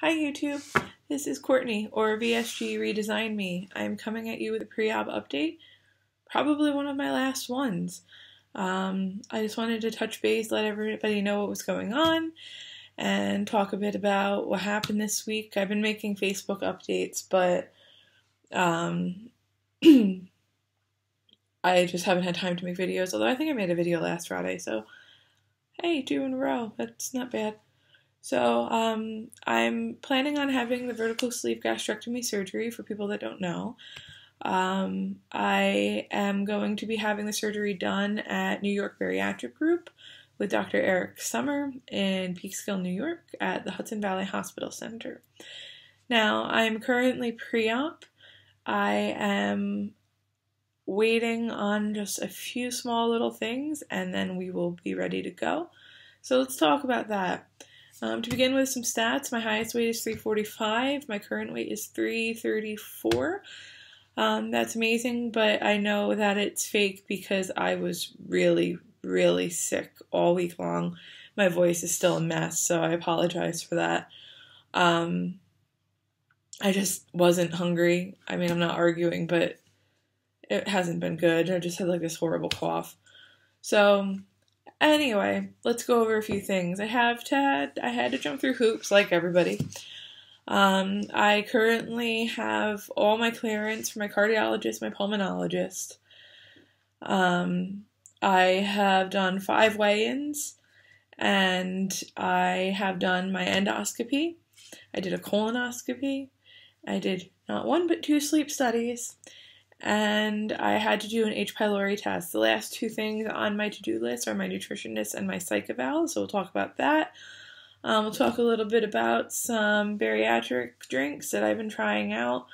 Hi YouTube, this is Courtney, or VSG Redesign Me. I'm coming at you with a pre-op update, probably one of my last ones. I just wanted to touch base, let everybody know what was going on, and talk a bit about what happened this week. I've been making Facebook updates, but I just haven't had time to make videos, although I think I made a video last Friday, so hey, 2 in a row, that's not bad. So, I'm planning on having the vertical sleeve gastrectomy surgery for people that don't know. I am going to be having the surgery done at New York Bariatric Group with Dr. Eric Summer in Peekskill, New York at the Hudson Valley Hospital Center. Now, I'm currently pre-op. I am waiting on just a few small little things and then we will be ready to go. So let's talk about that. To begin with some stats, my highest weight is 345, my current weight is 334. That's amazing, but I know that it's fake because I was really, really sick all week long. My voice is still a mess, so I apologize for that. I just wasn't hungry. I mean, I'm not arguing, but it hasn't been good. I just had like this horrible cough. So anyway, let's go over a few things. I had to jump through hoops like everybody. I currently have all my clearance from my cardiologist, my pulmonologist. I have done 5 weigh-ins, and I have done my endoscopy. I did a colonoscopy. I did not 1 but 2 sleep studies. And I had to do an H.Pylori test. The last 2 things on my to-do list are my nutritionist and my Psych Eval, so we'll talk about that. We'll talk a little bit about some bariatric drinks that I've been trying out,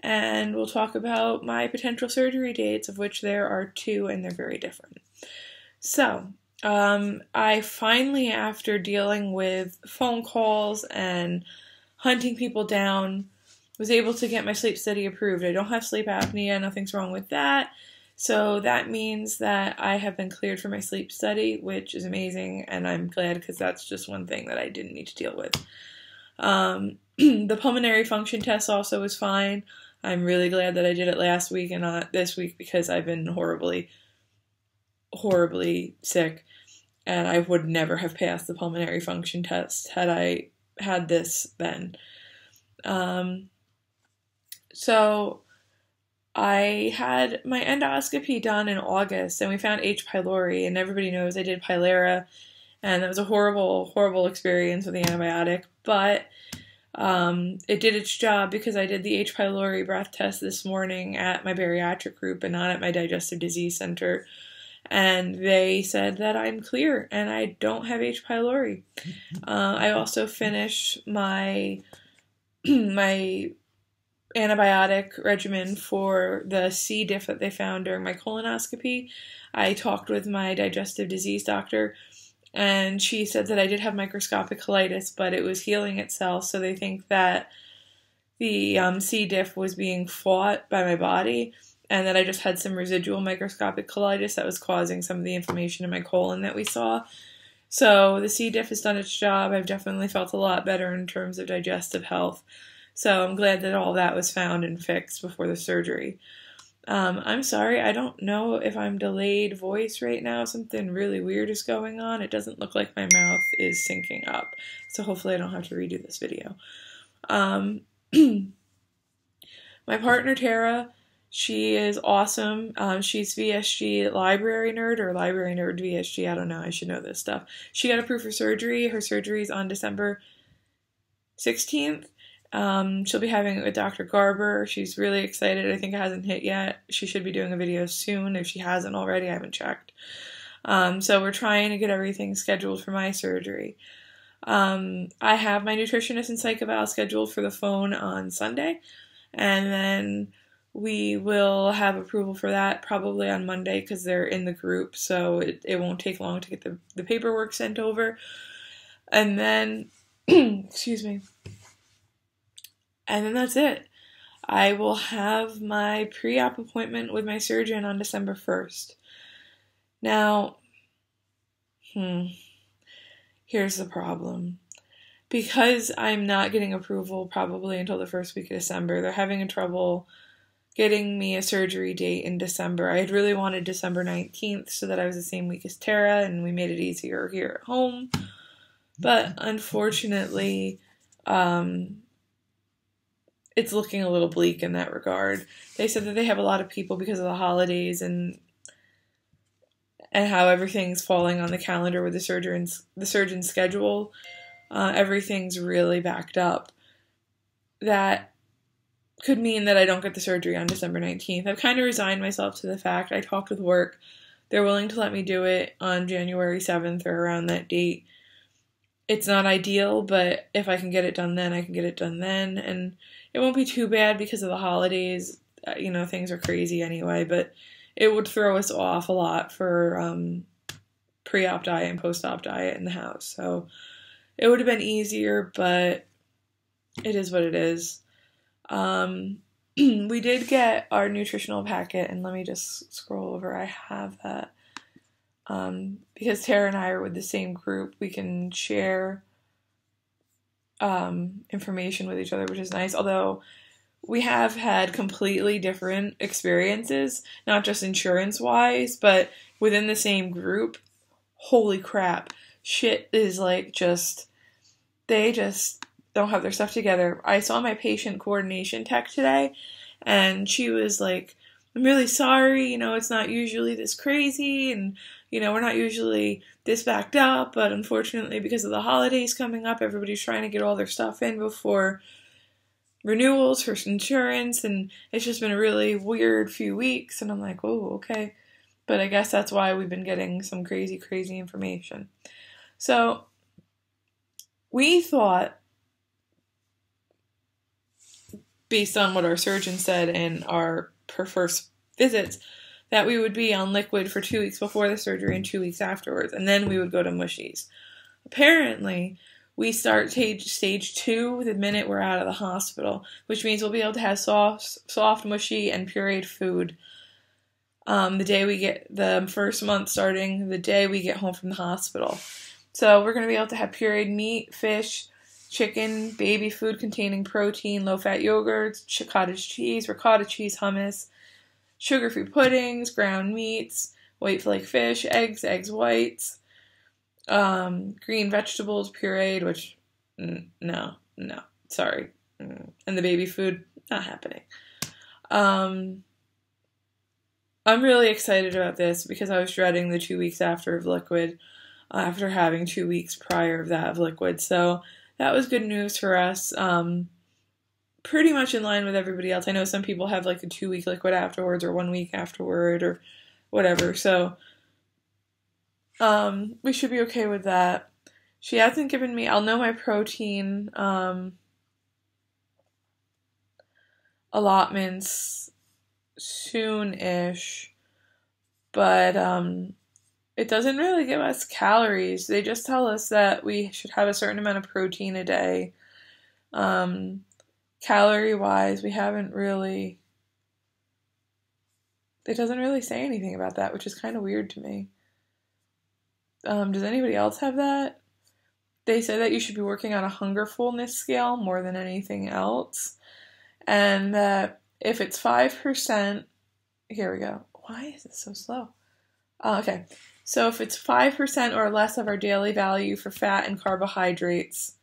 and we'll talk about my potential surgery dates, of which there are 2, and they're very different. So, I finally, after dealing with phone calls and hunting people down, was able to get my sleep study approved. I don't have sleep apnea, nothing's wrong with that. So that means that I have been cleared for my sleep study, which is amazing, and I'm glad because that's just one thing that I didn't need to deal with. The pulmonary function test also was fine. I'm really glad that I did it last week and not this week because I've been horribly, horribly sick, and I would never have passed the pulmonary function test had I had this then. So I had my endoscopy done in August, and we found H.Pylori, and everybody knows I did Pylera, and that was a horrible, horrible experience with the antibiotic, but it did its job because I did the H.Pylori breath test this morning at my bariatric group and not at my digestive disease center, and they said that I'm clear and I don't have H.Pylori. I also finished my antibiotic regimen for the C. diff that they found during my colonoscopy. I talked with my digestive disease doctor, and she said that I did have microscopic colitis, but it was healing itself, so they think that the C. diff was being fought by my body, and that I just had some residual microscopic colitis that was causing some of the inflammation in my colon that we saw. So the C. diff has done its job. I've definitely felt a lot better in terms of digestive health. So I'm glad that all that was found and fixed before the surgery. I'm sorry, I don't know if I'm delayed voice right now. Something really weird is going on. It doesn't look like my mouth is syncing up. So hopefully I don't have to redo this video. My partner Tara, she is awesome. She's VSG library nerd or library nerd VSG. I don't know. I should know this stuff. She got approved for surgery. Her surgery is on December 16th. She'll be having it with Dr. Garber. She's really excited. I think it hasn't hit yet. She should be doing a video soon. If she hasn't already, I haven't checked. So we're trying to get everything scheduled for my surgery. I have my nutritionist and Psych Eval scheduled for the phone on Sunday, and then we will have approval for that probably on Monday because they're in the group, so it won't take long to get the paperwork sent over. And then, excuse me. And then that's it. I will have my pre-op appointment with my surgeon on December 1st. Now, here's the problem. because I'm not getting approval probably until the first week of December, they're having trouble getting me a surgery date in December. I had really wanted December 19th so that I was the same week as Tara, and we made it easier here at home. But unfortunately, it's looking a little bleak in that regard. They said that they have a lot of people because of the holidays and how everything's falling on the calendar with the surgeon's schedule. Everything's really backed up. That could mean that I don't get the surgery on December 19th. I've kind of resigned myself to the fact. I talked with work. They're willing to let me do it on January 7th or around that date. It's not ideal, but if I can get it done then, I can get it done then. And it won't be too bad because of the holidays. Things are crazy anyway, but it would throw us off a lot for pre-op diet and post-op diet in the house. So it would have been easier, but it is what it is. We did get our nutritional packet, and let me just scroll over. I have that. Because Tara and I are with the same group, we can share information with each other, which is nice. Although we have had completely different experiences, not just insurance-wise, but within the same group. Holy crap. Shit is they just don't have their stuff together. I saw my patient coordination tech today, and she was like, I'm really sorry, it's not usually this crazy, and, we're not usually this backed up, but unfortunately, because of the holidays coming up, everybody's trying to get all their stuff in before renewals for insurance, and it's just been a really weird few weeks, and I'm like, oh, okay. But I guess that's why we've been getting some crazy information. So, we thought, based on what our surgeon said and our first visits, that we would be on liquid for 2 weeks before the surgery and 2 weeks afterwards, and then we would go to mushies. Apparently, we start stage 2 the minute we're out of the hospital, which means we'll be able to have soft, mushy, and pureed food the day we get the first month starting, the day we get home from the hospital. So we're going to be able to have pureed meat, fish, chicken, baby food containing protein, low-fat yogurts, cottage cheese, ricotta cheese, hummus, sugar-free puddings, ground meats, white flake fish, eggs whites, green vegetables pureed, which, no, sorry. And the baby food, not happening. I'm really excited about this because I was dreading the 2 weeks after of liquid, after having 2 weeks prior of that of liquid. So that was good news for us. Pretty much in line with everybody else. I know some people have like a 2 week liquid afterwards or 1 week afterward or whatever. So we should be okay with that. She hasn't given me, I'll know my protein allotments soon-ish, but it doesn't really give us calories. They just tell us that we should have a certain amount of protein a day. Calorie-wise, we haven't really, it doesn't really say anything about that, which is kind of weird to me. Does anybody else have that? They say that you should be working on a hunger fullness scale more than anything else, and that if it's 5%, here we go. Why is it so slow? Okay, so if it's 5% or less of our daily value for fat and carbohydrates,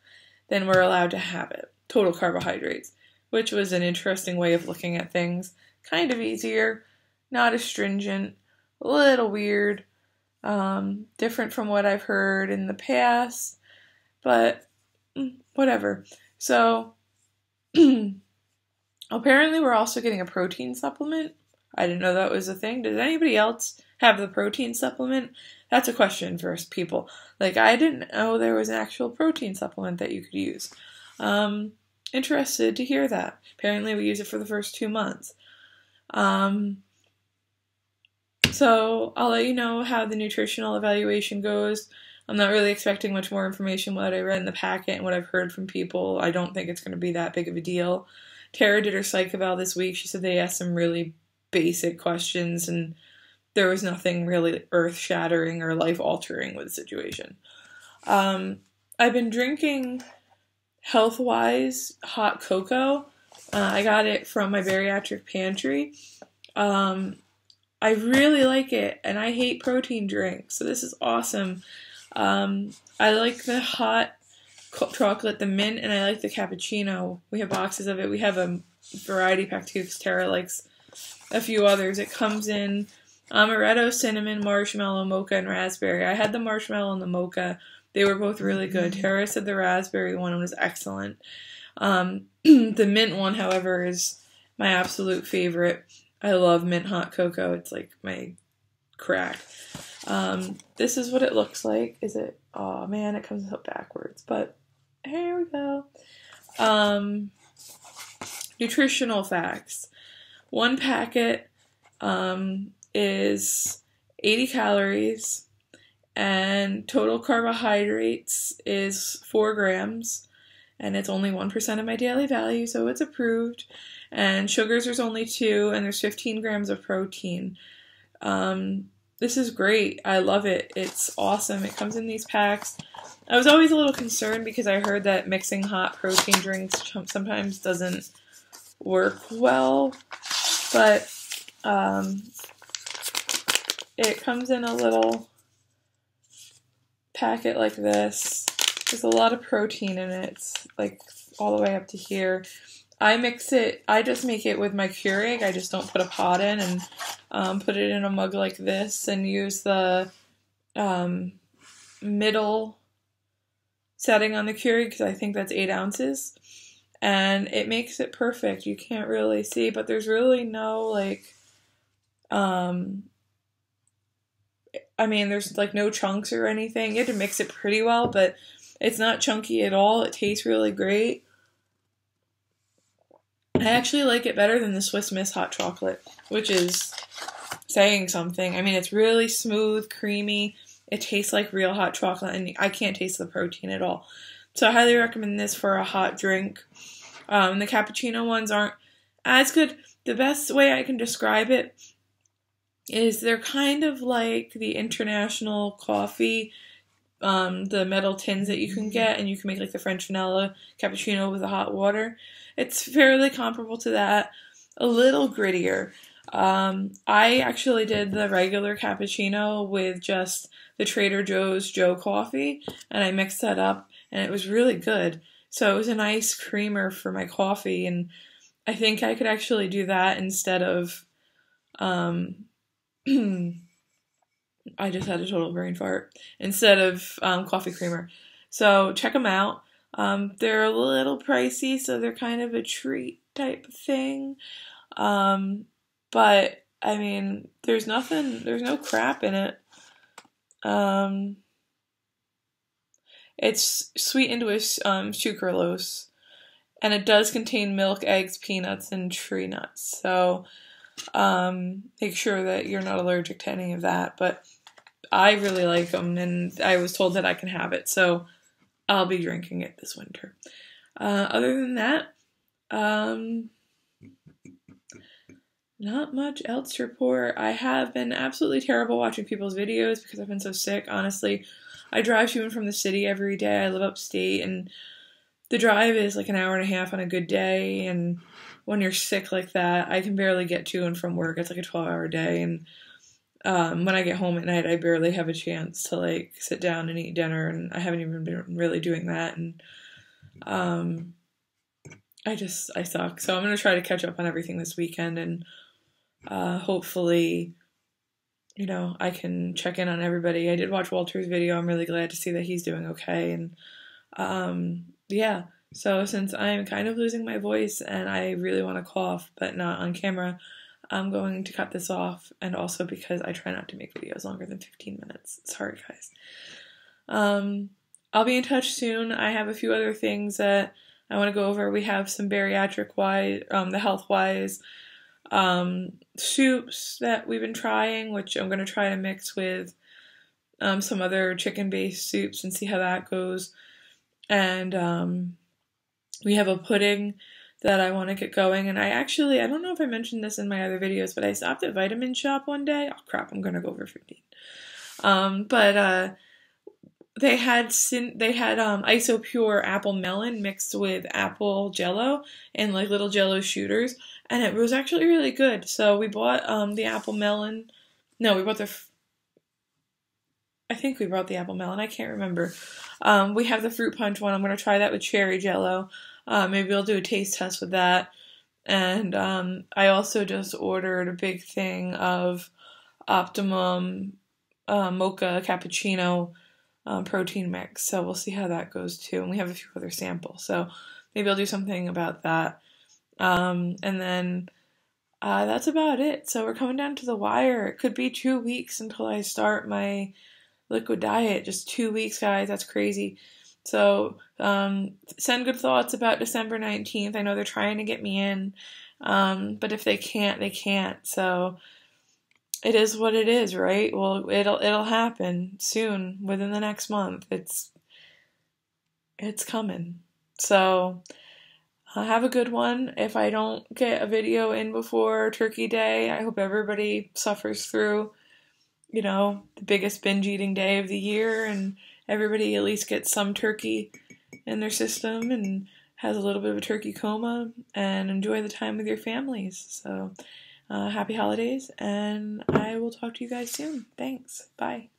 then we're allowed to have it. Total carbohydrates, which was an interesting way of looking at things. Kind of easier, not as stringent, a little weird, different from what I've heard in the past, but whatever. So, apparently we're also getting a protein supplement. I didn't know that was a thing. Does anybody else have the protein supplement? That's a question for us people. Like, I didn't know there was an actual protein supplement that you could use. Interested to hear that. Apparently we use it for the first 2 months. So I'll let you know how the nutritional evaluation goes. I'm not really expecting much more information what I read in the packet and what I've heard from people. I don't think it's going to be that big of a deal. Tara did her Psych Eval this week. She said they asked some really basic questions and there was nothing really earth-shattering or life-altering with the situation. I've been drinking health-wise hot cocoa. I got it from my bariatric pantry. I really like it, and I hate protein drinks, so this is awesome. I like the hot chocolate, the mint, and I like the cappuccino. We have boxes of it. We have a variety pack too, because Tara likes a few others. It comes in amaretto, cinnamon, marshmallow, mocha, and raspberry. I had the marshmallow and the mocha. They were both really good. Tara said the raspberry one was excellent. The mint one, however, is my absolute favorite. I love mint hot cocoa. It's like my crack. This is what it looks like. Is it? Oh man, it comes up backwards. But here we go. Nutritional facts. One packet is 80 calories, and total carbohydrates is 4 grams, and it's only 1% of my daily value, so it's approved. And sugars, there's only 2, and there's 15 grams of protein. This is great. I love it. It's awesome. It comes in these packs. I was always a little concerned because I heard that mixing hot protein drinks sometimes doesn't work well, but it comes in a little packet like this. There's a lot of protein in it. It's like all the way up to here. I mix it, I just make it with my Keurig. I just don't put a pot in, and put it in a mug like this, and use the middle setting on the Keurig, because I think that's 8 ounces. And it makes it perfect. You can't really see, but there's really no, like, I mean, there's like no chunks or anything. You have to mix it pretty well, but it's not chunky at all. It tastes really great. I actually like it better than the Swiss Miss hot chocolate, which is saying something. I mean, it's really smooth, creamy. It tastes like real hot chocolate, and I can't taste the protein at all. So I highly recommend this for a hot drink. The cappuccino ones aren't as good. The best way I can describe it is they're kind of like the international coffee, the metal tins that you can get, and you can make like the French vanilla cappuccino with the hot water. It's fairly comparable to that, a little grittier. I actually did the regular cappuccino with just the Trader Joe's Joe coffee, and I mixed that up, and it was really good. So it was a nice creamer for my coffee, and I think I could actually do that instead of, I just had a total brain fart, instead of coffee creamer. So check them out. They're a little pricey, so they're kind of a treat type of thing. But, I mean, there's no crap in it. It's sweetened with sucralose, and it does contain milk, eggs, peanuts, and tree nuts. So, make sure that you're not allergic to any of that. But I really like them, and I was told that I can have it, so I'll be drinking it this winter. Other than that, not much else to report. I have been absolutely terrible watching people's videos because I've been so sick, honestly. I drive to and from the city every day. I live upstate, and the drive is like an hour and a half on a good day, and when you're sick like that, I can barely get to and from work. It's like a 12-hour day, and when I get home at night, I barely have a chance to like sit down and eat dinner, and I haven't even been really doing that, and I suck. So I'm gonna try to catch up on everything this weekend, and hopefully, you know, I can check in on everybody. I did watch Walter's video. I'm really glad to see that he's doing okay, and yeah. So since I'm kind of losing my voice and I really want to cough, but not on camera, I'm going to cut this off, and also because I try not to make videos longer than 15 minutes. Sorry, guys. I'll be in touch soon. I have a few other things that I want to go over. We have some bariatric-wise, the health-wise soups that we've been trying, which I'm going to try to mix with some other chicken-based soups and see how that goes. And we have a pudding that I want to get going, and I don't know if I mentioned this in my other videos, but I stopped at Vitamin Shop one day. Oh crap, I'm going to go over 15. But they had Isopure apple melon mixed with apple Jello and like little Jello shooters, and it was actually really good. So we bought the apple melon. No, we bought I think we brought the apple melon. I can't remember. We have the fruit punch one. I'm gonna try that with cherry Jello. Maybe I'll do a taste test with that. And I also just ordered a big thing of Optimum mocha cappuccino protein mix. So we'll see how that goes too. And we have a few other samples. So maybe I'll do something about that. And then that's about it. So we're coming down to the wire. It could be 2 weeks until I start my liquid diet. Just 2 weeks, guys. That's crazy. So send good thoughts about December 19th. I know they're trying to get me in. But if they can't, they can't. So it is what it is, right? Well, it'll happen soon, within the next month. It's coming. So have a good one. If I don't get a video in before Turkey Day, I hope everybody suffers through, the biggest binge eating day of the year, and everybody at least gets some turkey in their system and has a little bit of a turkey coma, and enjoy the time with your families. So happy holidays, and I will talk to you guys soon. Thanks. Bye.